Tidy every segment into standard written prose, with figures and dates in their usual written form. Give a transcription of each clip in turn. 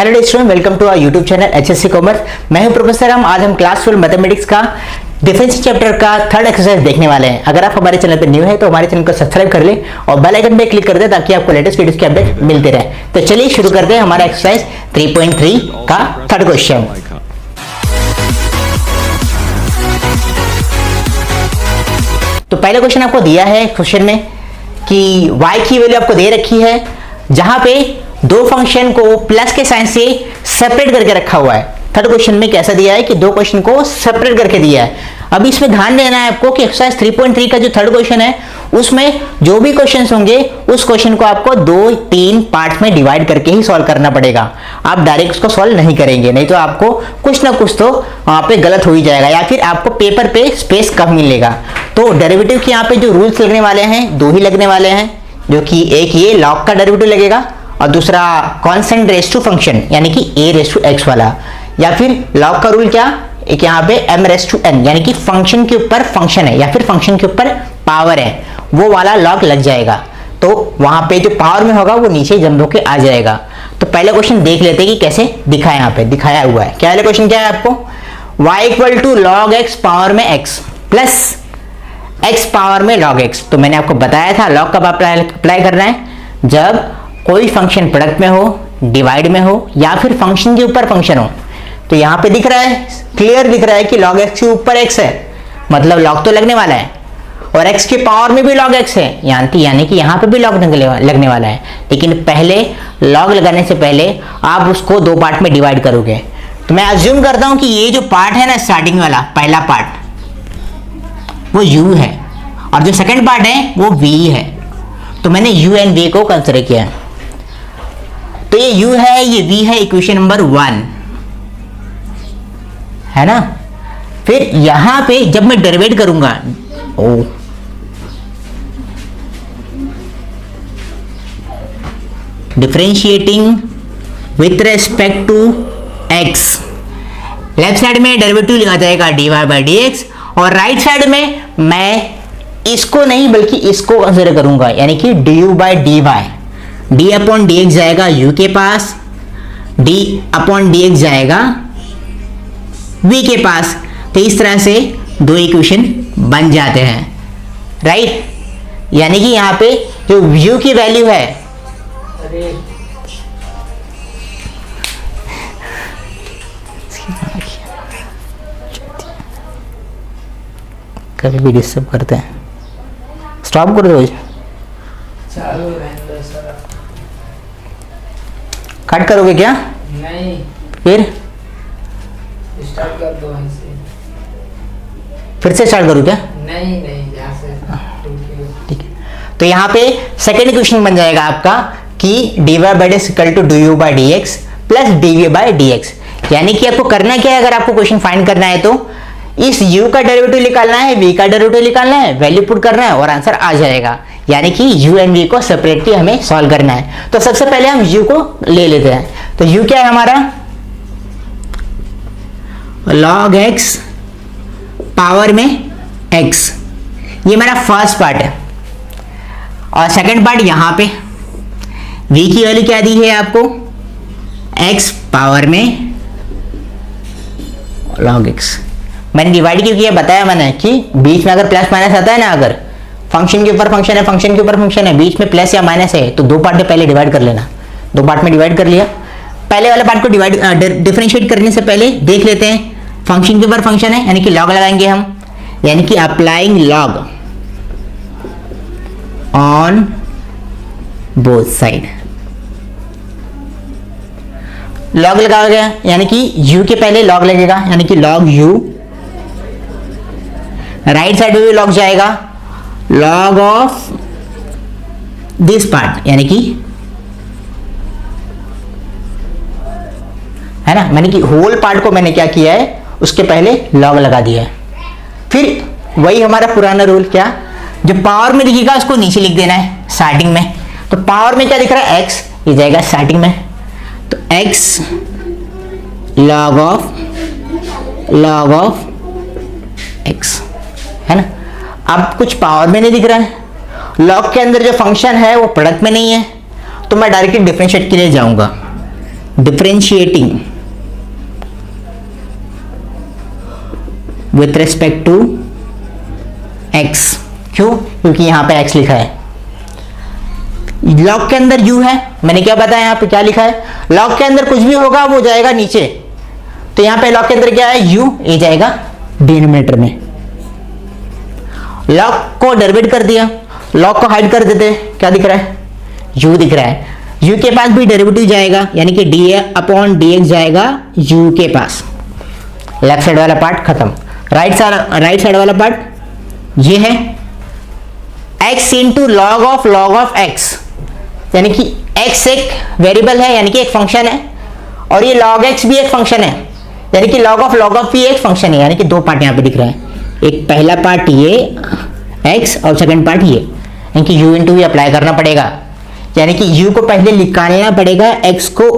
Hello student, welcome to our YouTube channel HSC commerce. मैं हूं professor Ram. आज हम क्लास 12 मैथमेटिक्स का डिफरेंस चैप्टर का थर्ड एक्सरसाइज देखने वाले हैं। अगर आप हमारे चैनल पर न्यू है तो हमारे चैनल को सब्सक्राइब कर ले और बेल आइकन पे क्लिक कर दे ताकि आपको लेटेस्ट वीडियोस के अपडेट मिलते रहे। तो चलिए शुरू करते हैं हमारा एक्सरसाइज 3.3 का थर्ड क्वेश्चन। तो पहला क्वेश्चन आपको दिया है क्वेश्चन में कि y की वैल्यू आपको दे रखी है, जहां पे दो फंक्शन को प्लस के साइन से सेपरेट करके रखा हुआ है। थर्ड क्वेश्चन में कैसा दिया है कि दो क्वेश्चन को सेपरेट करके दिया है। अब इसमें ध्यान देना है आपको कि एक्सरसाइज 3.3 का जो थर्ड क्वेश्चन है उसमें जो भी क्वेश्चंस होंगे उस क्वेश्चन को आपको 2-3 पार्ट में डिवाइड करके ही सॉल्व करना पड़ेगा। आप डायरेक्ट उसको सॉल्व नहीं करेंगे, नहीं तो आपको कुछ ना कुछ तो वहां पे गलत हो ही जाएगा या फिर आपको पेपर पे स्पेस कम मिलेगा। तो डेरिवेटिव के यहाँ पे जो रूल्स लगने वाले हैं दो ही लगने वाले हैं, जो कि एक ये लॉग का डेरिवेटिव लगेगा और दूसरा कांस्टेंट रेस टू फंक्शन यानी कि a रेस टू x वाला, या फिर लॉग का रूल क्या, एक यहाँ पे m रेस टू n यानी कि फंक्शन के ऊपर फंक्शन है या फिर फंक्शन के ऊपर पावर है वो वाला लॉग लग जाएगा। तो वहां पे जो पावर में होगा वो नीचे जंप होके आ जाएगा। तो पहला क्वेश्चन देख लेते हैं कि कैसे दिखा है। यहाँ पे दिखाया हुआ है, क्या वाला क्वेश्चन क्या है आपको, y equal to log x power में x प्लस x पावर में log x। तो मैंने आपको बताया था लॉग कब अप्लाई करना है, जब कोई फंक्शन प्रोडक्ट में हो, डिवाइड में हो या फिर फंक्शन के ऊपर फंक्शन हो। तो यहाँ पे दिख रहा है, क्लियर दिख रहा है कि log x के ऊपर x है, मतलब log तो लगने वाला है, और x के पावर में भी log x है यानी कि यहाँ पे भी log लगने वाला है। लेकिन पहले log लगाने से पहले आप उसको दो पार्ट में डिवाइड करोगे। तो मैं अज्यूम करता हूं कि ये जो पार्ट है ना, स्टार्टिंग वाला पहला पार्ट वो u है और जो सेकंड पार्ट है वो v है। तो मैंने u एंड v को कंसीडर किया। तो ये u है, ये v है, इक्वेशन नंबर 1 है ना। फिर यहां पे जब मैं डेरिवेट करूंगा, differentiating with respect to x, left side में डेरिवेटिव लिखा जाएगा dy बाई dx और राइट साइड में मैं इसको नहीं बल्कि इसको कंसीडर करूंगा यानी कि du by dy। d upon dx जाएगा u के पास, d अपॉन dx जाएगा v के पास। तो इस तरह से दो इक्वेशन बन जाते हैं, राइट। यानी कि यहां पे जो u की वैल्यू है, कभी भी डिस्टर्ब करते हैं, स्टॉप कर दो, कट करोगे क्या? नहीं, फिर स्टार्ट कर दो ऐसे। फिर से स्टार्ट करूँ क्या? नहीं नहीं, यहाँ से ठीक है। तो यहाँ पे सेकेंड क्वेश्चन बन जाएगा आपका कि dy by d equal to du by dx plus dv by dx। यानी कि आपको करना क्या है, अगर आपको क्वेश्चन फाइंड करना है तो इस u का डेरिवेटिव निकालना है, v का डेरिवेटिव निकालना है, वैल्यू पुट करना है और आंसर आ जाएगा। यानी कि u एंड v को सेपरेटली हमें सॉल्व करना है। तो सबसे पहले हम u को ले लेते हैं। तो u क्या है हमारा, log x पावर में x, ये मेरा फर्स्ट पार्ट है। और सेकंड पार्ट यहां पे v की वैल्यू क्या दी है आपको, x पावर में log x। मैंने डिवाइड क्यों किया बताया मैंने कि बीच में अगर प्लस माइनस आता है ना, अगर फंक्शन के ऊपर फंक्शन है, फंक्शन के ऊपर फंक्शन है, बीच में प्लस या माइनस है तो दो पार्ट में पहले डिवाइड कर लेना। दो पार्ट में डिवाइड कर लिया, पहले वाले पार्ट को डिफरेंशिएट करने से पहले देख लेते हैं फंक्शन के ऊपर फंक्शन है यानी कि लॉग लगाएंगे हम, यानी कि applying log on both side. Log लगा गया यानी कि u के पहले लॉग लगेगा यानी कि log u, राइट साइड में भी लॉग जाएगा log ऑफ दिस पार्ट यानी कि, है ना, मैंने कि होल पार्ट को मैंने क्या किया है उसके पहले लॉग लगा दिया है। फिर वही हमारा पुराना रूल, क्या, जो पावर में दिखेगा उसको नीचे लिख देना है स्टार्टिंग में। तो पावर में क्या दिख रहा है, x, ये जाएगा स्टार्टिंग में। तो x log ऑफ x, है ना। अब कुछ पावर में नहीं दिख रहा है, लॉग के अंदर जो फंक्शन है वो प्रोडक्ट में नहीं है, तो मैं डायरेक्टली डिफरेंशिएट के लिए जाऊंगा। Differentiating with respect to x। क्यों? क्योंकि यहां पे x लिखा है। लॉग के अंदर u है, मैंने क्या बताया यहां पे क्या लिखा है, लॉग के अंदर कुछ भी होगा वो जाएगा नीचे। तो यहां पे लॉग के अंदर क्या है, u, ये जाएगा डिनोमिनेटर में। लॉग को डेरिवेट कर दिया, लॉग को हाइड कर देते, क्या दिख रहा है, u दिख रहा है। u के पास भी डेरिवेटिव जाएगा, यानी कि dA/dx जाएगा u के पास। लेफ्ट साइड वाला पार्ट खत्म। राइट साइड वाला पार्ट ये है x into log of x, यानी कि x एक वेरिएबल है, यानी कि एक फंक्शन है, और ये log x भी एक फंक्शन है, यानी कि log ऑफ भी एक फंक्शन है। यानी कि दो पार्ट यहाँ पे दिख रहे हैं, एक पहला पार्ट ये x और सेकंड पार्ट ये, यानी कि u इंटू भी अप्लाई करना पड़ेगा, यानी कि u को पहले निकालना पड़ेगा x को,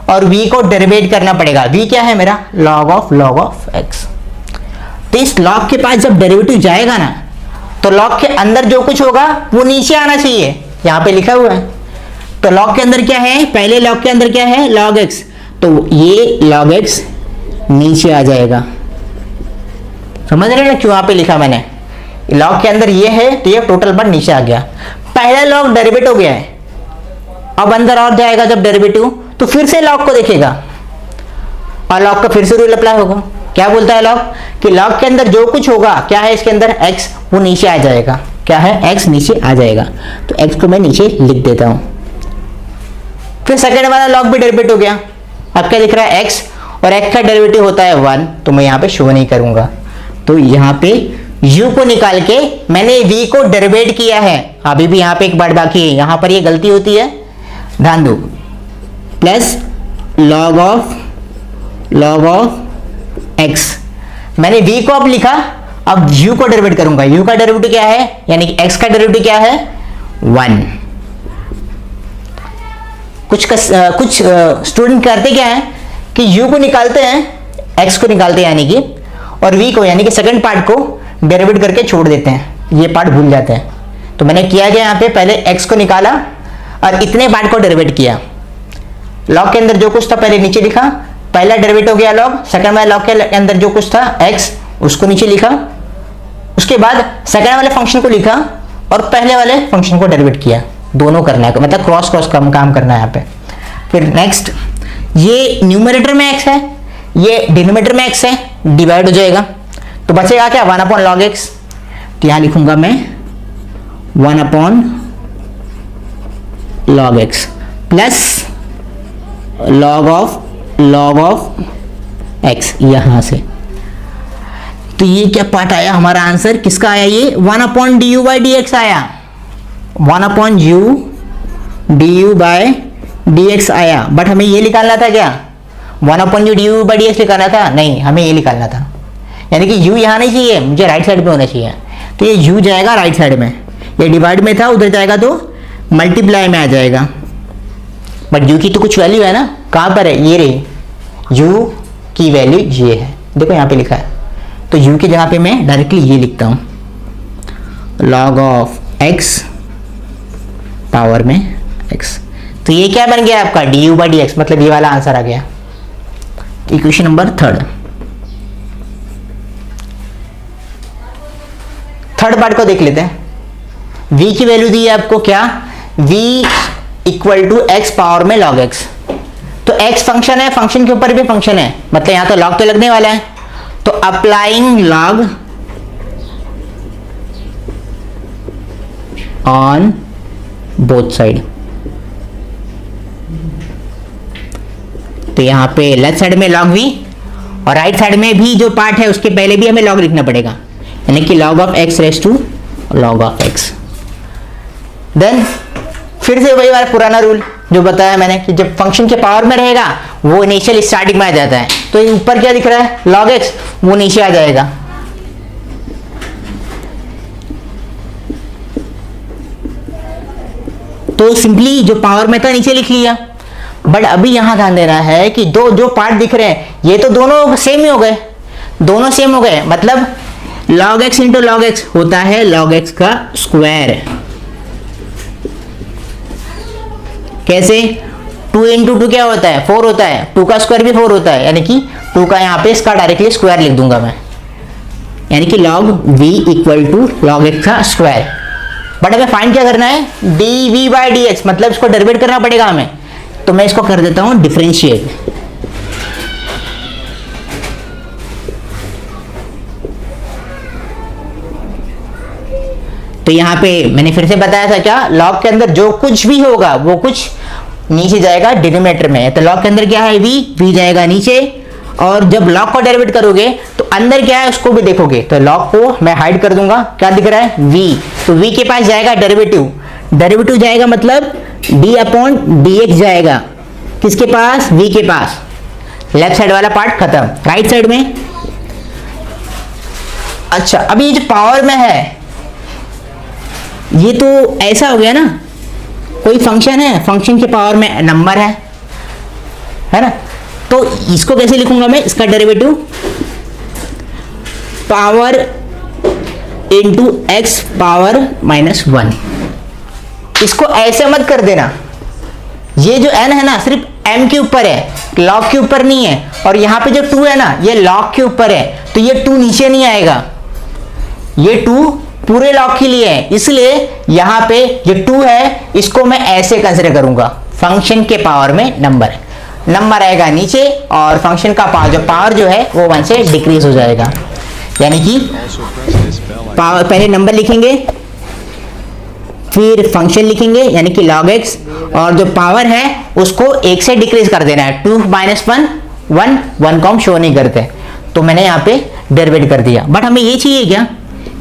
और v को डेरिवेट करना पड़ेगा। v क्या है मेरा, log ऑफ x। तो इस log के पास जब डेरिवेटिव जाएगा ना, तो log के अंदर जो कुछ होगा वो नीचे आना चाहिए, यहां पे लिखा हुआ है। तो log के अंदर क्या है, पहले log के अंदर क्या है, log x, तो ये log x नीचे आ जाएगा। समझ रहे ना क्यों यहाँ पे लिखा मैंने, log के अंदर ये है तो ये टोटल पर नीचे आ गया। पहला log डेरिवेट हो गया है, अब अंदर और जाएगा जब डेरिवेटिव, तो फिर से log को देखेगा और log का फिर से रूल अप्लाई होगा। क्या बोलता है log, कि log के अंदर जो कुछ होगा, क्या है इसके अंदर x, वो नीचे आ जाएगा। क्या है, x नीचे आ जाएगा। तो x को मैं नीचे लिख देता हूं। फिर सेकंड वाला log भी डेरिवेट हो गया, अब क्या दिख रहा है, x, और x का डेरिवेटिव होता है 1, तो मैं यहाँ पे शो नहीं करूंगा। तो यहाँ पे u को निकाल के मैंने v को डेरिवेट किया है। अभी भी यहाँ पे एक बात बाकी है, यहाँ पर ये गलती होती है, ध्यान दो। प्लस log ऑफ x, मैंने v को अब लिखा, अब u को डेरिवेट करूंगा। u का डेरिवेटिव क्या है, यानी कि x का डेरिवेटिव क्या है, 1। कुछ स्टूडेंट करते क्या है कि u को निकालते हैं, x को निकालते हैं यानी कि, और v को यानी कि सेकंड पार्ट को डेरिवेट करके छोड़ देते हैं, ये पार्ट भूल जाते हैं। तो मैंने किया गया यहाँ पे, पहले x को निकाला और इतने पार्ट को डेरिवेट किया। log के अंदर जो कुछ था पहले नीचे लिखा, पहला डेरिवेट हो गया log, सेकंड वाले log के अंदर जो कुछ था x, उसको नीचे लिखा, उसके बाद सेकंड वाले फंक्शन को लिखा और पहले वाले फंक्शन को डेरिवेट किया। दोनों करना है, मतलब क्रॉस काम करना है यहाँ पे। फिर नेक्स्ट, ये न्यूमरेटर में x है, ये डिनोमिनेटर में x है, डिवाइड हो जाएगा, तो बचेगा क्या, 1/log x। तो यहां लिखूंगा मैं 1/log x plus log of x यहां से। तो ये क्या पार्ट आया हमारा आंसर, किसका आया, ये 1/du/dx आया, 1/du/dx आया। बट हमें ये निकालना था क्या, 1/du/dx निकालना था, नहीं, हमें ये निकालना था, यानी कि u यहाँ नहीं चाहिए, मुझे राइट साइड पे होना चाहिए। तो ये u जाएगा राइट साइड में, ये डिवाइड में था, उधर जाएगा तो मल्टीप्लाई में आ जाएगा। बट u की तो कुछ वैल्यू है ना, कहाँ पर है, ये रही, u की वैल्यू ये है, देखो यहाँ पे लिखा है। तो u की जगह पे मैं डायरेक्टली ये लिखता हूँ, log ऑफ x पावर में x। तो ये क्या बन गया आपका, du/dx, मतलब ये वाला आंसर आ गया। इक्वेशन नंबर थर्ड पार्ट को देख लेते हैं। v की वैल्यू दी है आपको क्या, v equal to x power में log x। तो x फंक्शन है, फंक्शन के ऊपर भी फंक्शन है, मतलब यहां तो log तो लगने वाला है। तो applying log on both side, तो यहां पे लेफ्ट साइड में log v और राइट साइड में भी जो पार्ट है उसके पहले भी हमें log लिखना पड़ेगा, यानी कि log of x raise to log of x। Then फिर से वही वाला पुराना रूल जो बताया मैंने कि जब फंक्शन के पावर में रहेगा वो इनिशियल स्टार्टिंग में आ जाता है। तो ऊपर क्या दिख रहा है, log x, वो नीचे आ जाएगा। तो सिंपली जो पावर में था नीचे लिख लिया। बट अभी यहां ध्यान देना है कि दो जो पार्ट दिख रहे हैं ये तो दोनों सेम ही हो गए, दोनों सेम हो गए, मतलब log x into log x होता है log x का स्क्वायर। कैसे, 2 इंटू टू क्या होता है 4 होता है, 2 का स्क्वायर भी 4 होता है, यानी कि 2 का यहाँ पे इसका डायरेक्टली स्क्वायर लिख दूंगा मैं, यानी कि log v equal to log x का स्क्वायर। बट हमें फाइंड क्या करना है, dv बाई dx, मतलब इसको डेरिवेट करना पड़ेगा हमें, तो मैं इसको कर देता हूं डिफरेंशिएट। तो यहां पे मैंने फिर से बताया था क्या, log के अंदर जो कुछ भी होगा वो कुछ नीचे जाएगा डिनोमिनेटर में। तो log के अंदर क्या है v जाएगा नीचे, और जब log को डेरिवेट करोगे तो अंदर क्या है उसको भी देखोगे। तो log को मैं हाइड कर दूंगा, क्या दिख रहा है v, तो v के पास जाएगा डेरिवेटिव जाएगा, मतलब d अपॉन dx जाएगा किसके पास, v के पास। लेफ्ट साइड वाला पार्ट खत्म, राइट साइड में। अच्छा अब ये जो पावर में है ये तो ऐसा हो गया ना, कोई फंक्शन है, फंक्शन के पावर में नंबर है ना, तो इसको कैसे लिखूंगा मैं, इसका derivative power into x power -1। इसको ऐसे मत कर देना, ये जो n है ना सिर्फ m के ऊपर है, log के ऊपर नहीं है, और यहां पे जो 2 है ना ये log के ऊपर है, तो ये 2 नीचे नहीं आएगा, ये 2 पूरे log के लिए है, इसलिए यहां पे ये 2 है इसको मैं ऐसे कंसीडर करूंगा, फंक्शन के पावर में नंबर आएगा नीचे, और फंक्शन का पावर जो है वो 1 से डिक्रीज हो जाएगा, यानी कि पावर पहले नंबर लिखेंगे फिर फंक्शन लिखेंगे यानी कि log x, और जो पावर है उसको 1 से डिक्रीज कर देना है, 2 - 1 को हम शो नहीं करते, तो मैंने यहाँ पे डेरिवेट कर दिया। बट हमें ये चाहिए क्या,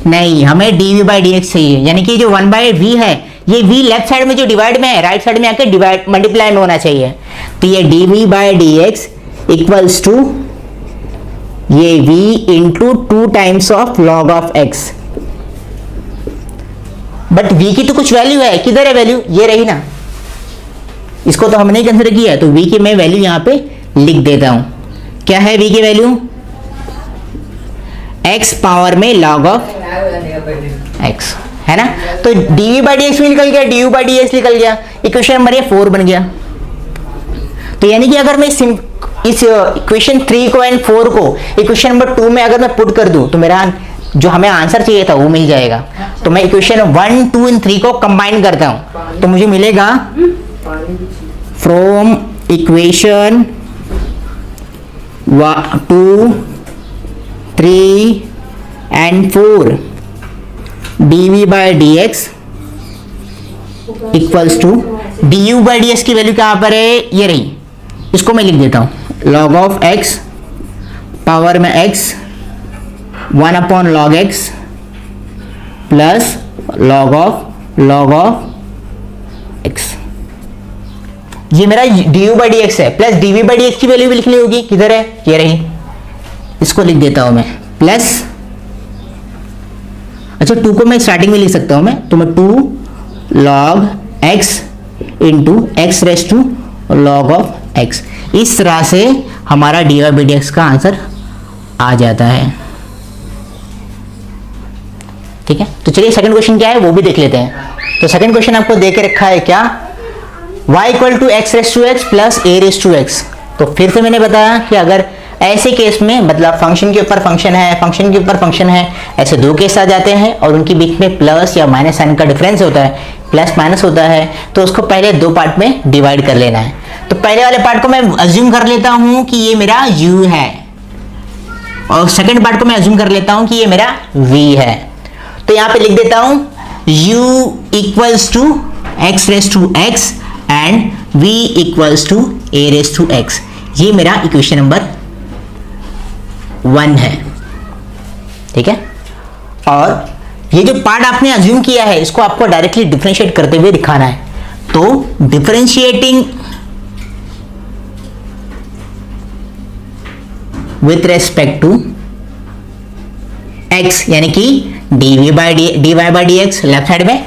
नहीं, हमें dv बाई dx चाहिए, यानी कि जो 1/v है ये v लेफ्ट साइड में जो डिवाइड में है, राइट साइड में आके डिवाइड मल्टीप्लाई में होना चाहिए, तो ये dv by dx equals to ये v into 2 times of log of x। But v की तो कुछ वैल्यू है, किधर है वैल्यू, ये रही ना, इसको तो हमने कंसीडर किया है, तो v की मैं वैल्यू यहां पे लिख देता हूं। क्या है v की वैल्यू, x पावर में log ऑफ x है ना, तो dv बाई dx भी निकल गया, du बाई dx निकल गया, इक्वेशन नंबर ये 4 बन गया। तो यानी कि अगर मैं इस इक्वेशन 3 को एंड 4 को इक्वेशन नंबर 2 में अगर मैं पुट कर दूं तो मेरा जो हमें आंसर चाहिए था वो मिल जाएगा। तो मैं इक्वेशन 1, 2 एंड 3 को कंबाइन करता हूं तो मुझे मिलेगा from equation 2, 3 and 4 dv by dx equals to du by dx की वैल्यू कहां पर है, ये रही, इसको मैं लिख देता हूं log ऑफ x पावर में x 1 upon log x plus log of x, ये मेरा du बाई dx है, प्लस dv बाई dx की वैल्यू भी लिखनी होगी, किधर है, ये रही, इसको लिख देता हूं मैं प्लस, अच्छा 2 को मैं स्टार्टिंग में लिख सकता हूं मैं, तो मैं 2 log x into x raise to log of x, इस तरह से हमारा dy बाई dx का आंसर आ जाता है। ठीक है, तो चलिए सेकंड क्वेश्चन क्या है वो भी देख लेते हैं। तो सेकंड क्वेश्चन आपको दे के रखा है क्या, y equal to x raise to x plus a raise to x. तो फिर से मैंने बताया कि अगर ऐसे केस में मतलब फंक्शन के ऊपर फंक्शन है, फंक्शन के ऊपर फंक्शन है, ऐसे दो केस आ जाते हैं और उनके बीच में प्लस या माइनस साइन का डिफरेंस होता है, प्लस माइनस होता है, तो उसको पहले दो पार्ट में डिवाइड कर लेना है। तो पहले वाले पार्ट को मैं अज्यूम कर लेता हूं कि ये मेरा u है और सेकंड पार्ट को मैं अज्यूम कर लेता हूं कि ये मेरा v है। तो यहां पे लिख देता हूं u equals to x raise to x and v equals to a raise to x। ये मेरा इक्वेशन नंबर 1 है। ठीक है, और ये जो पार्ट आपने अज्यूम किया है इसको आपको डायरेक्टली डिफरेंशिएट करते हुए दिखाना है। तो differentiating with respect to x यानी कि dy by dx left side में,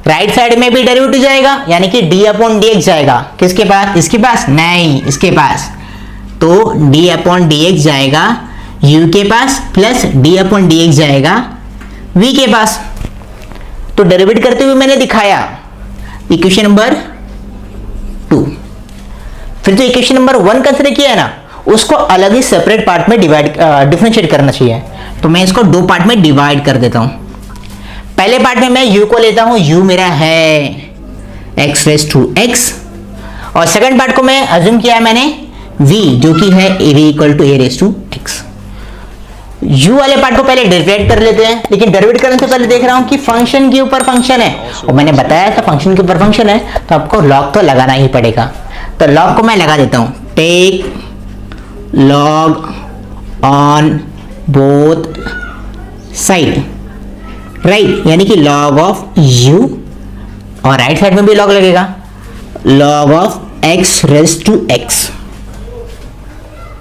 राइट साइड में भी डेरिवेटिव जाएगा यानी कि d अपॉन dx जाएगा। किसके पास, इसके पास नहीं, इसके पास। तो d अपॉन dx जाएगा u के पास प्लस d अपॉन dx जाएगा v के पास। तो डेरिवेट करते हुए मैंने दिखाया इक्वेशन नंबर 2। फिर जो इक्वेशन नंबर 1 कंसिडर किया है ना, उसको अलग ही सेपरेट पार्ट में डिफरेंशिएट करना चाहिए। तो मैं इसको 2 पार्ट में डिवाइड कर देता हूं। पहले पार्ट में मैं u को लेता हूं, u मेरा है x रेस टू x, और सेकंड पार्ट को मैं अज्यूम किया है मैंने v, जो कि है v equal to a raise to x। u वाले पार्ट को पहले डेरिवेट कर लेते हैं, लेकिन डेरिवेट करने से पहले देख रहा हूं कि फंक्शन के ऊपर फंक्शन है, और मैंने बताया था फंक्शन के ऊपर फंक्शन है तो आपको लॉग तो लगाना ही पड़ेगा। तो लॉग को मैं लगा देता हूं, take log on both side, right, यानी कि लॉग ऑफ u, और राइट साइड में भी लॉग लगेगा, log of x raise to x।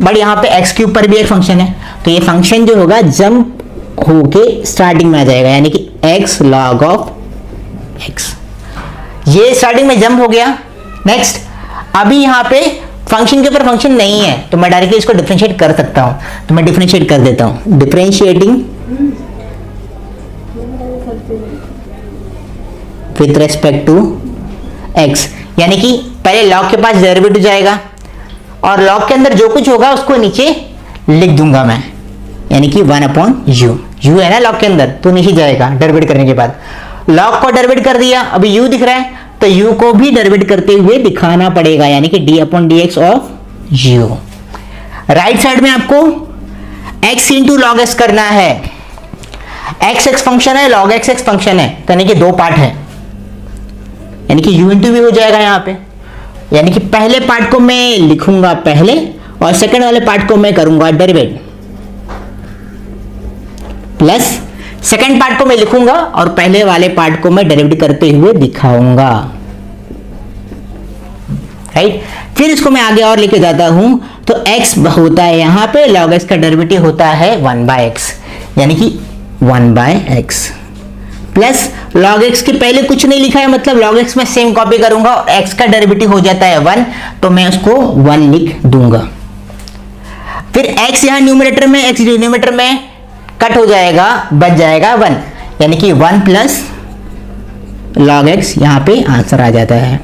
But यहां पे x के ऊपर भी एक फंक्शन है, तो ये फंक्शन जो होगा जंप होके स्टार्टिंग में आ जाएगा, यानी कि x लॉग ऑफ x, ये स्टार्टिंग में जंप हो गया। नेक्स्ट, अभी यहां पे फंक्शन के ऊपर फंक्शन नहीं है, तो मैं डायरेक्टली इसको डिफरेंशिएट कर सकता हूं, तो मैं डिफरेंशिएट कर देता हूं, differentiating with respect to x, यानी कि पहले लॉग के पास डेरिवेटिव जाएगा और लॉग के अंदर जो कुछ होगा उसको नीचे लिख दूंगा मैं, यानी कि 1/u, u है ना लॉग के अंदर, तो नीचे जाएगा डेरिवेट करने के बाद। लॉग को डेरिवेट कर दिया, अभी u दिख रहा है, तो u को भी डेरिवेट करते हुए दिखाना पड़ेगा, यानी कि d/dx of u। Right side में आपको x इंटू लॉग s करना है, x फंक्शन है, log x फंक्शन है, तो यानी कि 2 पार्ट है, यानी कि u इंटू भी हो जाएगा यहाँ पे, यानी कि पहले पार्ट को मैं लिखूंगा पहले और सेकंड वाले पार्ट को मैं करूंगा डेरिवेट, प्लस सेकंड पार्ट को मैं लिखूंगा और पहले वाले पार्ट को मैं डेरिवेट करते हुए दिखाऊंगा, राइट। फिर इसको मैं आगे और लेके जाता हूं, तो x होता है यहां पे, log x का डेरिवेटिव होता है 1/x, यानी कि 1/x प्लस log x के पहले कुछ नहीं लिखा है, मतलब log x में सेम कॉपी करूंगा और x का डेरिवेटिव हो जाता है 1, तो मैं उसको 1 लिख दूंगा। फिर x यहां न्यूमरेटर में, x डिनोमिनेटर में कट हो जाएगा, बच जाएगा 1, यानी कि 1 प्लस log x यहां पे आंसर आ जाता है।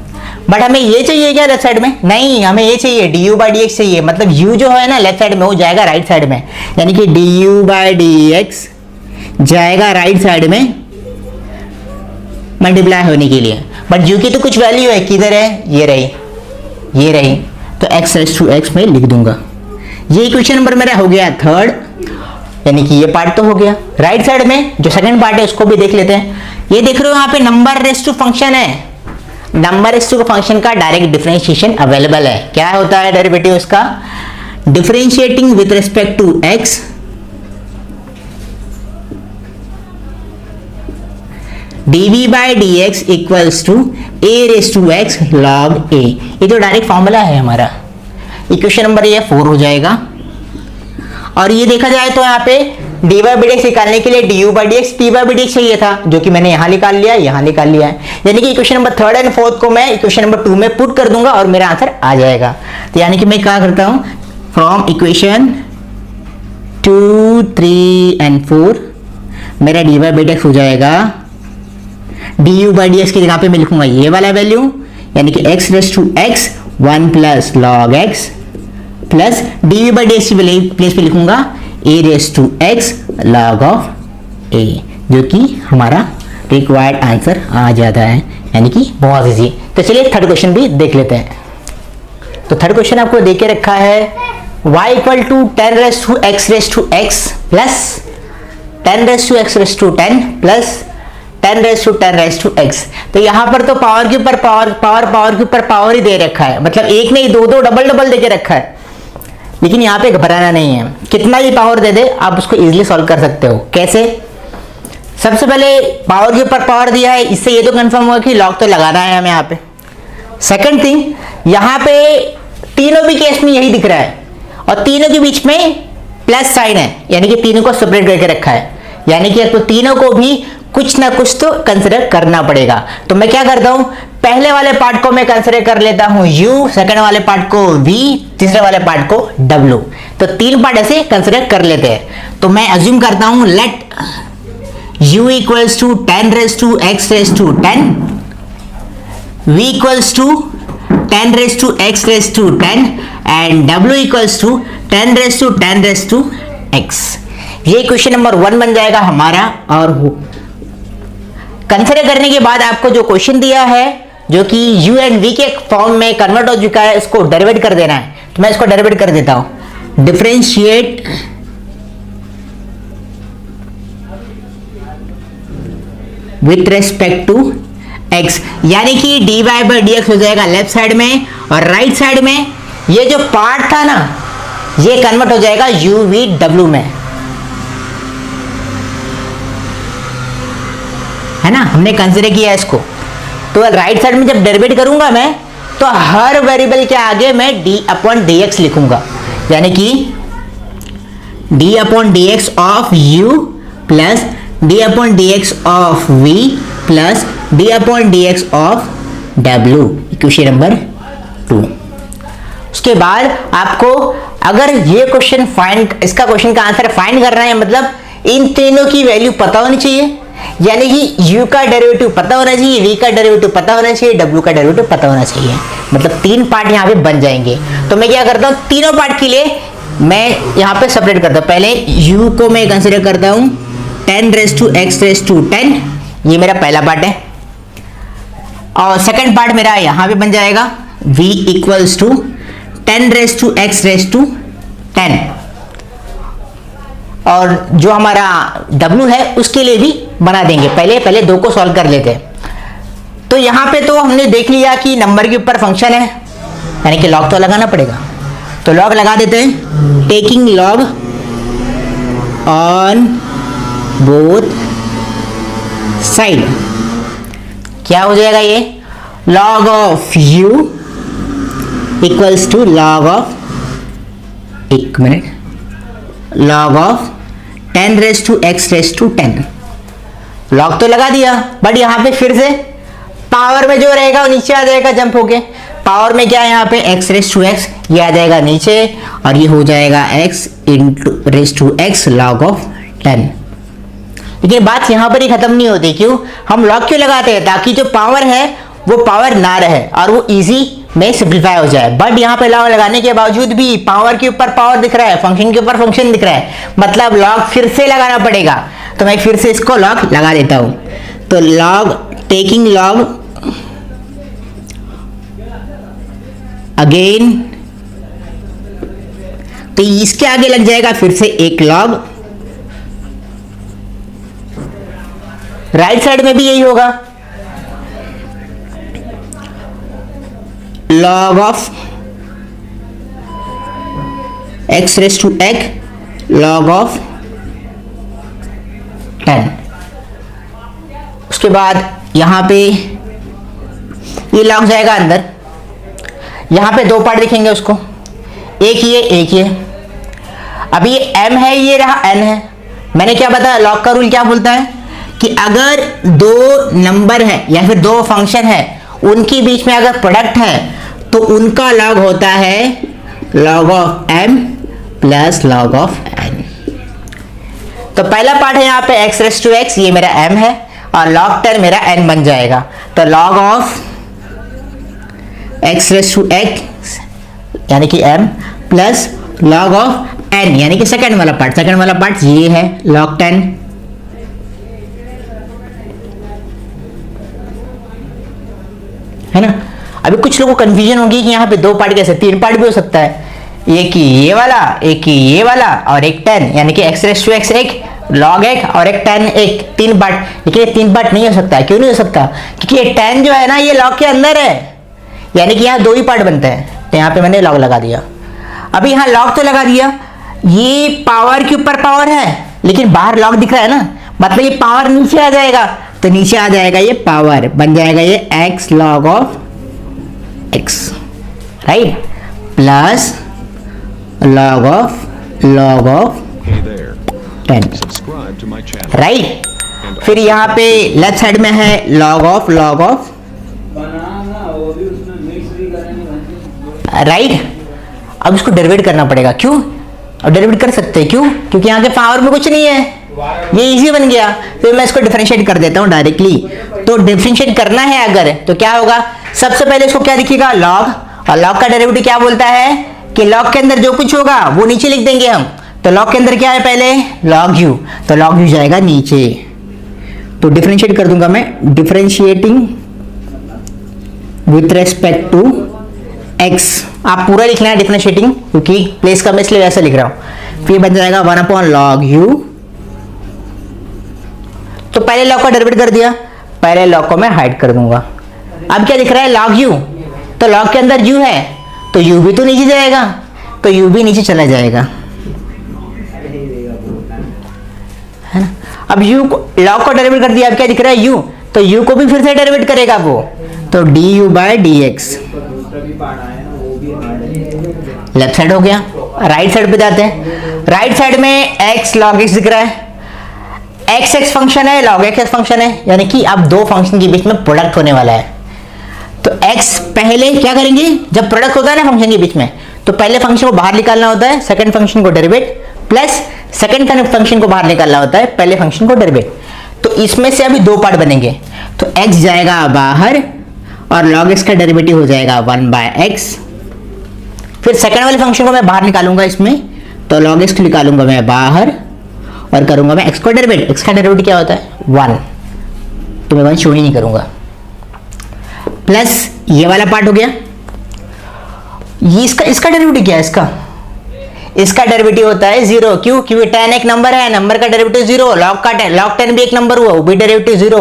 बट हमें ये चाहिए क्या लेफ्ट साइड में? नहीं, हमें ये चाहिए du/dx चाहिए, मतलब u जो है ना लेफ्ट साइड में, वो जाएगा राइट साइड में, यानी कि du/dx जाएगा राइट साइड में मल्टीप्लाई होने के लिए। बट u की तो कुछ वैल्यू है, किधर है? ये रही, तो x रेस टू x में लिख दूंगा। ये इक्वेशन नंबर मेरा हो गया 3rd, यानी कि ये पार्ट तो हो गया। राइट साइड में जो सेकंड पार्ट है उसको भी देख लेते हैं। ये देख रहे हो यहाँ पे नंबर रेस टू फंक्शन है, नंबर रेस टू फंक्शन का डायरेक्ट डिफरेंशिएशन अवेलेबल है। क्या होता है डेरिवेटिव उसका? Differentiating with respect to x dv/dx equals to a raise to x log a। ये तो डायरेक्ट फॉर्मूला है हमारा, इक्वेशन नंबर ये 4 हो जाएगा। और ये देखा जाए तो यहाँ पे dy/dx निकालने के लिए du/dx p/dx चाहिए था, जो कि मैंने यहाँ निकाल लिया, यहाँ निकाल लिया है, यानी कि equation number 3rd and 4th को मैं इक्वेशन नंबर 2 में पुट कर दूंगा और मेरा आंसर आ जाएगा। तो यानी कि मैं क्या करता हूँ, फ्रॉम इक्वेशन 2, 3 एंड 4 मेरा dy/dx हो जाएगा, du/dx की जगह पे मैं लिखूंगा ये वाला वैल्यू, यानी कि x raise to x 1 plus log x plus dv/dx की प्लेस पे लिखूंगा a raise to x log of a, जो कि हमारा रिक्वायर्ड आंसर आ जाता है, यानी कि बहुत इजी। तो चलिए थर्ड क्वेश्चन भी देख लेते हैं। तो थर्ड क्वेश्चन आपको दे के रखा है y equal to 10 raise to x raise to x plus 10 raise to x raise to 10 plus 10 raise to 10 raise to x। तो यहाँ पर तो पावर के ऊपर पावर के ऊपर पावर ही दे रखा है, मतलब एक नहीं दो डबल दे के रखा है। लेकिन यहाँ पे घबराना नहीं है, कितना भी पावर दे दे आप उसको इजीली सॉल्व कर सकते हो। कैसे? सबसे पहले पावर के ऊपर पावर दिया है, इससे ये तो कंफर्म हुआ कि लॉग तो लगाना है हमें यहाँ पे। सेकंड थिंग, यहाँ पे तीनों भी केस में यही दिख रहा है और तीनों के बीच में प्लस साइन है, यानी कि तीनों को सेपरेट करके रखा है, यानी कि तो तीनों को भी कुछ ना कुछ तो कंसिडर करना पड़ेगा। तो मैं क्या करता हूं, पहले वाले पार्ट को मैं कंसिडर कर लेता हूं u, सेकंड वाले पार्ट को v, तीसरे वाले पार्ट को w। तो 3 पार्ट ऐसे कंसिडर कर लेते हैं। तो मैं अज्यूम करता हूं let u equals to 10 raise to x raise to 10, v equals to 10 raise to x raise to 10 and w equals to 10 raise to 10 raise to x। ये क्वेश्चन नंबर 1 बन जाएगा हमारा। और कंसिडर करने के बाद आपको जो क्वेश्चन दिया है जो कि u एंड v के फॉर्म में कन्वर्ट हो चुका है, इसको डेरिवेट कर देना है। तो मैं इसको डेरिवेट कर देता हूं। Differentiate with respect to x, यानी कि dy बाई डी एक्स हो जाएगा लेफ्ट साइड में, और राइट साइड में ये जो पार्ट था ना ये कन्वर्ट हो जाएगा u v w में, है ना। हमने कंसिडर किया इसको। तो राइट साइड में जब डेरिवेट करूंगा मैं तो हर वेरिएबल के आगे मैं d अपॉन डी एक्स लिखूंगा, यानी कि d upon D x of u plus d upon D x of v plus d upon D x of w, equation number 2। उसके बाद आपको अगर ये क्वेश्चन इसका क्वेश्चन का आंसर फाइंड करना है, मतलब इन तीनों की वैल्यू पता होनी चाहिए, यानी कि u का डेरिवेटिव पता होना चाहिए, v का डेरिवेटिव पता होना चाहिए, w का डेरिवेटिव पता होना चाहिए। मतलब 3 पार्ट यहाँ पे बन जाएंगे। तो मैं क्या करता हूँ, तीनों पार्ट के लिए मैं यहाँ पे सेपरेट करता हूँ। पहले u को मैं कंसिडर करता हूँ 10 raise to x raise to 10, ये मेरा पहला पार्ट है। और सेकंड पार्ट मेरा यहाँ पे बन जाएगा v equals to 10 raise to x raise to 10, और जो हमारा w है उसके लिए भी बना देंगे। पहले 2 को सॉल्व कर लेते हैं। तो यहाँ पे तो हमने देख लिया कि नंबर के ऊपर फंक्शन है, यानी कि लॉग तो लगाना पड़ेगा। तो लॉग लगा देते हैं। Taking log on both side, क्या हो जाएगा ये, log of u equals to log of, एक minute, log of 10 raise to x raise to 10। Log तो लगा दिया, बट यहाँ पे फिर से पावर में जो रहेगा वो नीचे आ जाएगा जंप होके। पावर में क्या है यहाँ पे x रेज टू x, ये आ जाएगा नीचे, और ये हो जाएगा x into raise to x log of 10। लेकिन बात यहाँ पर ही खत्म नहीं होती। क्यों, हम लॉग क्यों लगाते हैं, ताकि जो पावर है वो पावर ना रहे और वो इजी में सिंप्लीफाई हो जाए। बट यहाँ पे लॉग लगाने के बावजूद भी पावर के ऊपर पावर दिख रहा है, फंक्शन के ऊपर फंक्शन दिख रहा है, मतलब लॉग फिर से लगाना पड़ेगा। तो मैं फिर से इसको लॉग लगा देता हूं। तो लॉग, टेकिंग लॉग अगेन, तो इसके आगे लग जाएगा फिर से एक लॉग। राइट साइड में भी यही होगा, log of x raise to x log of 10। उसके बाद यहां पे ये log जाएगा अंदर। यहां पे 2 पार्ट दिखेंगे उसको, एक ये। अभी ये m है, ये रहा n है। मैंने क्या बताया, log का रूल क्या बोलता है कि अगर 2 नंबर है या फिर 2 फंक्शन है, उनके बीच में अगर प्रोडक्ट है तो उनका लॉग होता है log of m plus log of n। तो पहला पार्ट है यहाँ पे x रेज टू x, ये मेरा m है, और log 10 मेरा n बन जाएगा। तो log of x raise to x यानी कि m plus log of n यानी कि सेकंड वाला पार्ट ये है log 10। है ना। अभी कुछ लोगों को कंफ्यूजन होगी कि यहाँ पे 2 पार्ट कैसे, 3 पार्ट भी हो सकता है, एक ही ये वाला, एक ही ये वाला, और एक 10, यानी कि x रेज टू x एक, log 1 और एक 10 एक, 3 पार्ट। लेकिन ये 3 पार्ट नहीं हो सकता। क्यों नहीं हो सकता, क्योंकि ये 10 जो है ना ये log के अंदर है, यानी कि यहाँ 2 ही पार्ट बनते हैं। तो यहाँ पे मैंने log लगा दिया। अभी यहाँ log तो लगा दिया, ये पावर के ऊपर पावर है लेकिन बाहर log दिख रहा है ना, मतलब ये पावर नीचे आ जाएगा। तो नीचे आ जाएगा ये पावर, बन जाएगा ये x log of x, right, plus log of 10, right. फिर यहाँ पे लेफ्ट साइड में है log ऑफ राइट। अब इसको डेरिवेट करना पड़ेगा। क्यों, अब डेरिवेट कर सकते हैं, क्यों, क्योंकि यहाँ के पावर में कुछ नहीं है, ये इजी बन गया। फिर मैं इसको डिफरेंशिएट कर देता हूँ डायरेक्टली। तो डिफरेंशिएट करना है अगर, तो क्या होगा, सबसे पहले इसको क्या दिखेगा, लॉग, और लॉग का डेरिवेटिव क्या बोलता है कि लॉग के अंदर जो कुछ होगा वो नीचे लिख देंगे हम। तो लॉग के अंदर क्या है पहले, लॉग यू, तो लॉग यू जाएगा नीचे। तो डिफरेंशिएट कर दूंगा मैं, differentiating with respect to x, आप पूरा लिखना है डिफरेंशिएटिंग, क्योंकि प्लेस का मैं इसलिए वैसा लिख रहा हूं। फिर बन जाएगा 1/log u। तो पहले लॉग का डेरिवेटिव कर दिया, पहले लॉग को मैं हाइड कर दूंगा। अब क्या दिख रहा है, log u, तो log के अंदर u है तो u भी तो नीचे जाएगा, तो u भी नीचे चला जाएगा, है ना। अब u को log को डेरिवेट कर दिया, अब क्या दिख रहा है u, तो u को भी फिर से डेरिवेट करेगा वो, तो du/dx। लेफ्ट साइड हो गया, राइट साइड पे जाते हैं। राइट साइड में x log x दिख रहा है, x फंक्शन है, log x फंक्शन है, यानी कि अब दो फंक्शन के बीच में प्रोडक्ट होने वाला है। तो x पहले क्या करेंगे, जब प्रोडक्ट होता है ना फंक्शन के बीच में, तो पहले फंक्शन को बाहर निकालना होता है, सेकंड फंक्शन को डेरिवेट, प्लस सेकंड फंक्शन को बाहर निकालना होता है, पहले फंक्शन को डेरिवेट। तो इसमें से अभी दो पार्ट बनेंगे, तो x जाएगा बाहर और log x का डेरिवेटिव हो जाएगा 1/x। फिर सेकंड वाले फंक्शन को मैं बाहर निकालूंगा इसमें, तो log x को निकालूंगा मैं बाहर और करूंगा मैं x को डेरिवेट। x का डेरिवेटिव क्या होता है, 1, तो मैं 1 शो ही नहीं करूंगा। प्लस ये वाला पार्ट हो गया, ये इसका डेरिवेटिव क्या है, इसका डेरिवेटिव होता है 0, क्यों, क्योंकि 10 एक नंबर है, नंबर का डेरिवेटिव 0, log 10 भी एक नंबर हुआ, वो भी डेरिवेटिव 0,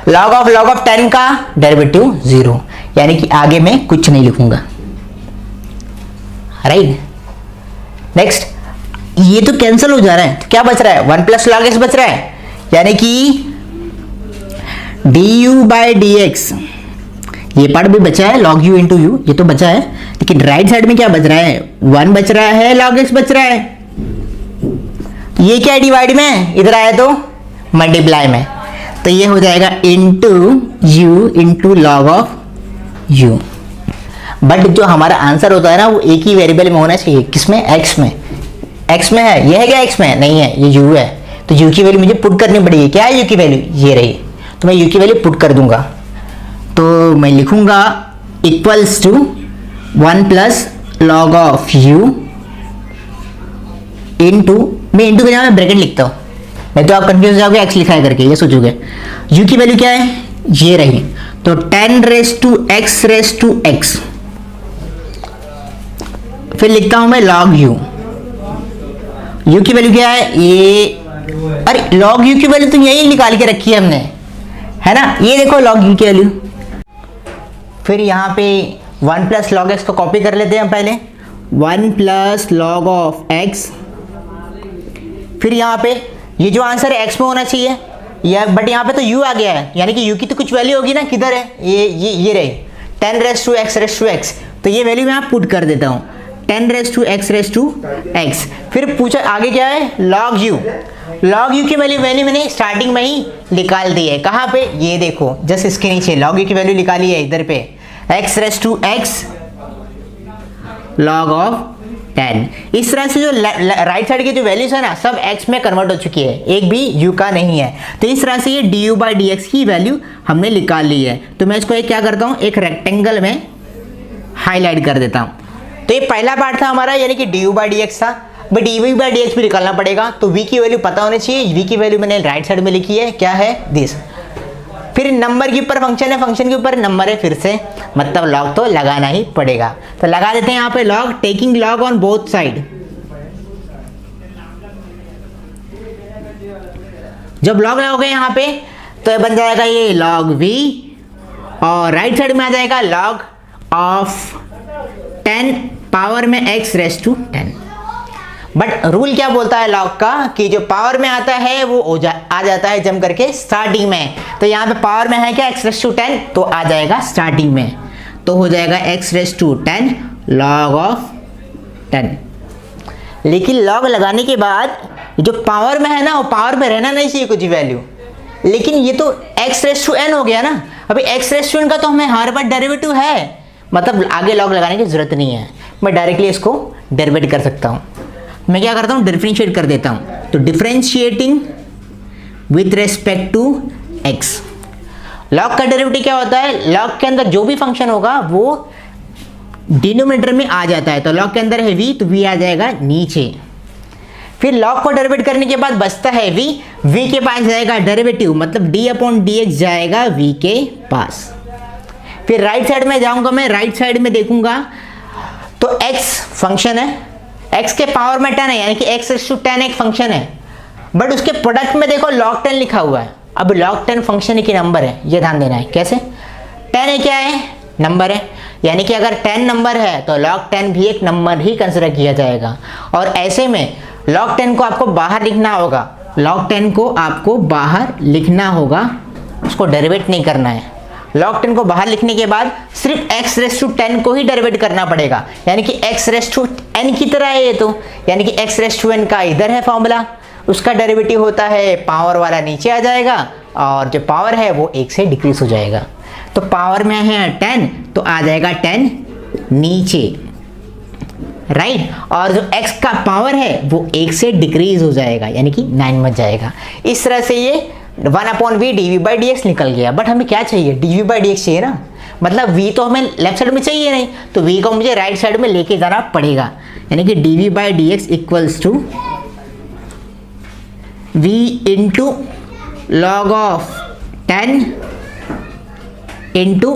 log ऑफ 10 का डेरिवेटिव 0, यानी कि आगे मैं कुछ नहीं लिखूंगा, राइट। नेक्स्ट, ये तो कैंसिल हो जा रहा है, तो क्या बच रहा है, 1 + log x बच रहा है, यानी कि du/dx, ये पार्ट भी बचा है, log u × u, ये तो बचा है, लेकिन राइट साइड में क्या बच रहा है, 1 बच रहा है, log x बच रहा है। ये क्या है, डिवाइड में, इधर आया तो मल्टीप्लाई में, तो ये हो जाएगा u × log of u। But जो हमारा आंसर होता है ना, वो एक ही वेरिएबल में होना चाहिए, किसमें, x में। x में है, ये है क्या x में, नहीं है, ये u है, तो u की वैल्यू मुझे पुट करनी पड़ेगी। क्या है u की वैल्यू, ये रही, तो मैं u की वैल्यू पुट कर दूंगा, तो मैं लिखूंगा equals to 1 + log of u into, मैं इनटू के जगह में ब्रैकेट लिखता हूँ, नहीं तो आप कंफ्यूज हो जाओगे x लिखा है करके, ये सोचोगे। u की वैल्यू क्या है, ये रही, तो 10⁻x⁻x, फिर लिखता हूं मैं log u। u की वैल्यू क्या है, ये, अरे log u की वैल्यू तो यही निकाल के रखी है हमने, है ना, ये देखो log u की वैल्यू। फिर यहाँ पे 1 + log x को कॉपी कर लेते हैं हम पहले, 1 + log ऑफ x, फिर यहाँ पे ये जो आंसर है x में होना चाहिए, या बट यहाँ पे तो u आ गया है, यानी कि u की तो कुछ वैल्यू होगी ना, किधर है, ये रही 10⁻x⁻x, तो ये वैल्यू मैं यहाँ पुट कर देता हूँ, 10⁻x⁻x। फिर पूछा आगे क्या है, log u की वैल्यू मैंने स्टार्टिंग में ही निकाल दी है, कहाँ पे, ये देखो जस्ट इसके नीचे log u की वैल्यू निकाली है इधर पे, x⁻x log ऑफ 10। इस तरह से जो राइट साइड की जो वैल्यूज है ना, सब x में कन्वर्ट हो चुकी है, एक भी u का नहीं है, तो इस तरह से ये du/dx की वैल्यू हमने निकाल ली है। तो मैं इसको एक क्या करता हूँ, एक रेक्टेंगल में हाईलाइट कर देता हूँ। तो ये पहला पार्ट था हमारा, यानी कि du/dx था, बट dv/dx भी निकालना पड़ेगा, तो v की वैल्यू पता होनी चाहिए, v की वैल्यू मैंने राइट साइड में लिखी है, क्या है, दिस। फिर नंबर के ऊपर फंक्शन है, फंक्शन के ऊपर नंबर है, फिर से मतलब लॉग तो लगाना ही पड़ेगा, तो लगा देते हैं यहाँ पे log, taking log on both side. जब लॉग लगाओगे यहाँ पे, तो बन जाएगा ये log v, और राइट साइड में आ जाएगा log ऑफ 10 पावर में x⁻10। बट रूल क्या बोलता है लॉग का, कि जो पावर में आता है वो आ जाता है जम करके स्टार्टिंग में, तो यहाँ पे पावर में है क्या, x⁻10, तो आ जाएगा स्टार्टिंग में, तो हो जाएगा x⁻10 log ऑफ 10। लेकिन लॉग लगाने के बाद जो पावर में है ना, वो पावर में रहना नहीं चाहिए कुछ वैल्यू, लेकिन ये तो x⁻n हो गया ना, अभी x⁻n का तो हमें हर बार डेरिवेटिव है, मतलब आगे लॉग लगाने की जरूरत नहीं है, मैं डायरेक्टली इसको डेरिवेट कर सकता हूँ। मैं क्या करता हूँ, डिफरेंशिएट कर देता हूँ, तो differentiating with respect to x, log का डेरिवेटिव क्या होता है, लॉग के अंदर जो भी फंक्शन होगा वो डिनोमिनेटर में आ जाता है। तो लॉग के अंदर है v, तो v आ जाएगा नीचे। फिर लॉग को डेरिवेट करने के बाद बचता है v के पास जाएगा डेरिवेटिव, मतलब d/dx जाएगा v के पास। फिर राइट साइड में जाऊंगा, मैं राइट साइड में देखूंगा तो x फंक्शन है, x के पावर में 10 है, यानी कि x/10 एक फंक्शन है, बट उसके प्रोडक्ट में देखो log 10 लिखा हुआ है। अब log 10 फंक्शन की नंबर है, ये ध्यान देना है। कैसे? 10 है, क्या है, नंबर है, यानी कि अगर 10 नंबर है तो log 10 भी एक नंबर ही कंसिडर किया जाएगा। और ऐसे में log 10 को आपको बाहर लिखना होगा, log 10 को आपको बाहर लिखना होगा, उसको डेरिवेट नहीं करना है। log 10 को बाहर लिखने के बाद सिर्फ x/10 को ही डेरिवेट करना पड़ेगा, यानी कि x/n की तरह है ये तो, यानी कि x/n का इधर है फॉर्मूला, उसका डेरिवेटिव होता है पावर वाला नीचे आ जाएगा, और जो पावर है वो 1 से डिक्रीज हो जाएगा। तो पावर में है 10, तो आ जाएगा 10 नीचे, राइट। और जो x का पावर है वो 1 से डिक्रीज हो जाएगा, यानी कि 9 बच जाएगा। इस तरह से ये 1/v dv/dx निकल गया। बट हमें क्या चाहिए, dv/dx चाहिए ना, मतलब v तो हमें लेफ्ट साइड में चाहिए नहीं, तो v को मुझे राइट साइड में लेके जाना पड़ेगा, यानी कि dv/dx equals to v into log of 10 into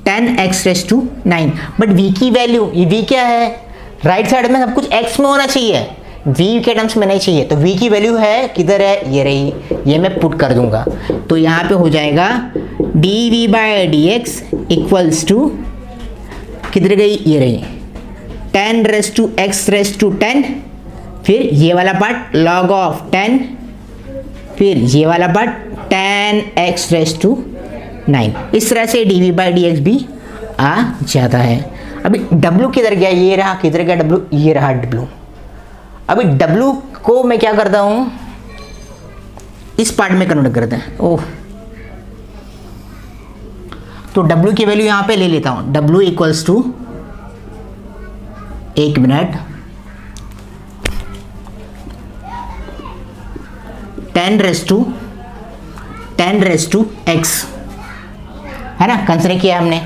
10x/9। But v की वैल्यू, ये v क्या है, राइट साइड में सब कुछ x में होना चाहिए, v के टर्म्स में नहीं चाहिए। तो v की वैल्यू है किधर है, ये रही, ये मैं पुट कर दूंगा। तो यहाँ पे हो जाएगा dv/dx इक्वल्स टू, किधर गई, ये रही, 10x/10, फिर ये वाला पार्ट log ऑफ 10, फिर ये वाला पार्ट 10x/9। इस तरह से dv/dx भी आ जाता है। अभी w किधर गया, ये रहा, किधर गया w, ये रहा w। अभी w को मैं क्या करता हूँ, इस पार्ट में कन्वर्ट करते हैं। ओह, तो w की वैल्यू यहाँ पे ले लेता हूँ, w इक्वल्स टू, एक मिनट, 10x है ना, कंसिडर किया हमने।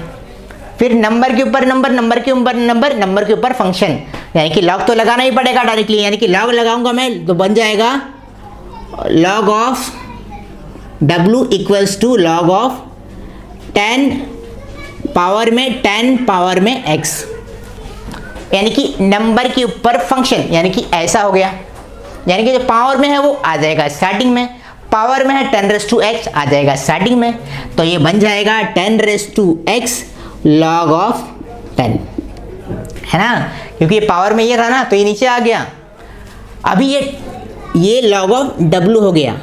फिर नंबर के ऊपर नंबर, नंबर के ऊपर नंबर, नंबर के ऊपर फंक्शन, यानी कि लॉग तो लगाना ही पड़ेगा डायरेक्टली, यानी कि लॉग लगाऊंगा मैं तो बन जाएगा log of w equals to log of 10 power में x, यानी कि नंबर के ऊपर फंक्शन, यानी कि ऐसा हो गया, यानी कि जो पावर में है वो आ जाएगा स्टार्टिंग में, पावर में है 10x आ जाएगा स्टार्टिंग में, तो ये बन जाएगा 10x log ऑफ 10, है ना, क्योंकि ये पावर में ये था ना, तो ये नीचे आ गया। अभी ये log ऑफ w हो गया।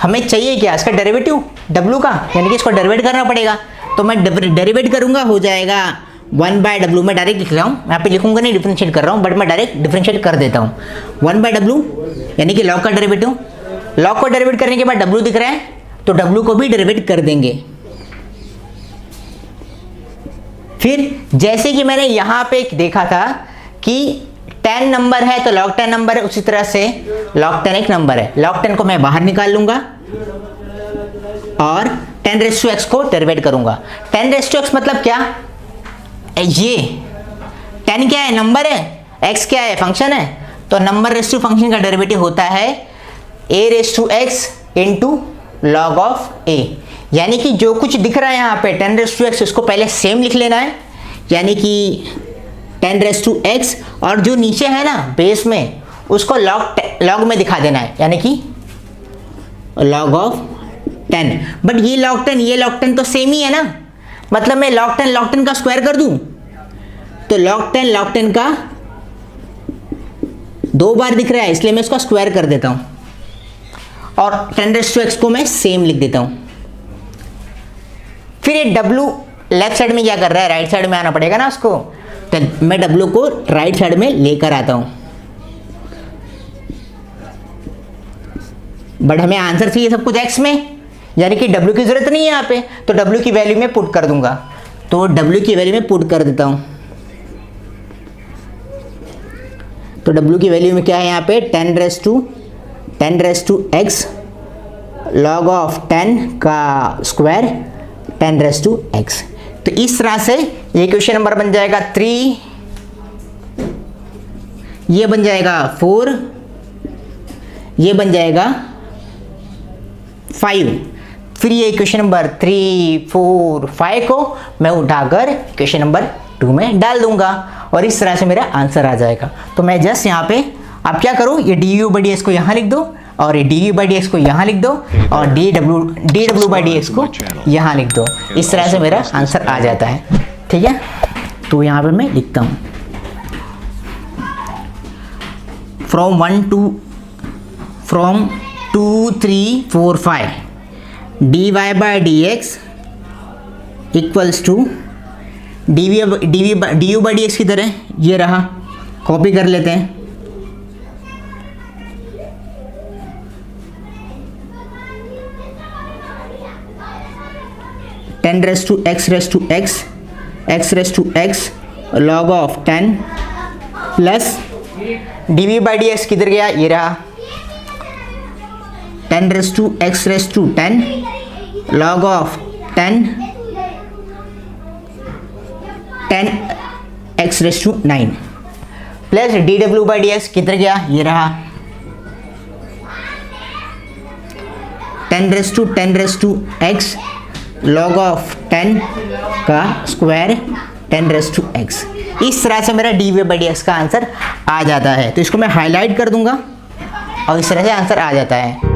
हमें चाहिए क्या, इसका डेरिवेटिव w का, यानी कि इसको डेरिवेट करना पड़ेगा। तो मैं डेरिवेट करूंगा, हो जाएगा 1/w, मैं डायरेक्ट लिख रहा हूँ, यहाँ पे लिखूंगा नहीं, डिफरेंशिएट कर रहा हूँ, बट मैं डायरेक्ट डिफरेंशिएट कर देता हूँ। 1/w यानी कि लॉग का डेरिवेटिव, लॉग को डेरिवेट करने के बाद w दिख रहा है, तो w को भी डेरिवेट कर देंगे। फिर जैसे कि मैंने यहाँ पे देखा था कि 10 नंबर है तो log 10 नंबर है, उसी तरह से log 10 एक नंबर है, log 10 को मैं बाहर निकाल लूंगा और 10x को डेरिवेट करूंगा। 10x मतलब क्या, ये 10 क्या है, नंबर है, x क्या है, फंक्शन है, तो नंबर रेस्टू फंक्शन का डेरिवेटिव होता है a⁻x into log of a, यानी कि जो कुछ दिख रहा है यहाँ पे 10x इसको पहले सेम लिख लेना है, यानी कि 10x और जो नीचे है ना बेस में उसको लॉग में दिखा देना है, यानी कि लॉग ऑफ 10। बट ये log 10 ये log 10 तो सेम ही है ना, मतलब मैं log 10 का स्क्वायर कर दूं तो log 10 का 2 बार दिख रहा है, इसलिए मैं इसका स्क्वायर कर देता हूं और 10x को मैं सेम लिख देता हूं। फिर ये w लेफ्ट साइड में क्या कर रहा है, राइट साइड में आना पड़ेगा ना उसको, तो मैं w को राइट साइड में लेकर आता हूं। बट हमें आंसर चाहिए सब कुछ x में, यानी कि w की जरूरत नहीं है यहाँ पे, तो w की वैल्यू में पुट कर दूंगा, तो w की वैल्यू में पुट कर देता हूं। तो w की वैल्यू में क्या है यहाँ पे 10x log ऑफ 10 का स्क्वायर 10 रेज़ टू x। तो इस तरह से ये क्वेश्चन नंबर बन जाएगा 3, ये बन जाएगा 4, ये बन जाएगा 5। फिर ये क्वेश्चन नंबर 3, 4, 5 को मैं उठाकर क्वेश्चन नंबर 2 में डाल दूंगा और इस तरह से मेरा आंसर आ जाएगा। तो मैं जस्ट यहाँ पे आप क्या करो, ये du/dx को यहाँ लिख दो और ये du/dx को यहाँ लिख दो और dw/dx को यहाँ लिख दो। इस तरह से मेरा आंसर आ जाता है। ठीक है, तो यहाँ पे मैं लिखता हूँ from 2, 3, 4, 5 dy/dx equals to du/dx की तरह ये रहा, कॉपी कर लेते हैं। Ten raise to x log of 10 plus dv/dx किधर गया, ये रहा 10 raise to x10 log of 10 x9 प्लस dw/dx किधर गया, ये रहा 10 raise to x log of 10 का स्क्वायर 10 रेज़ टू x। इस तरह से मेरा dv/dx का आंसर आ जाता है। तो इसको मैं हाईलाइट कर दूंगा और इस तरह से आंसर आ जाता है।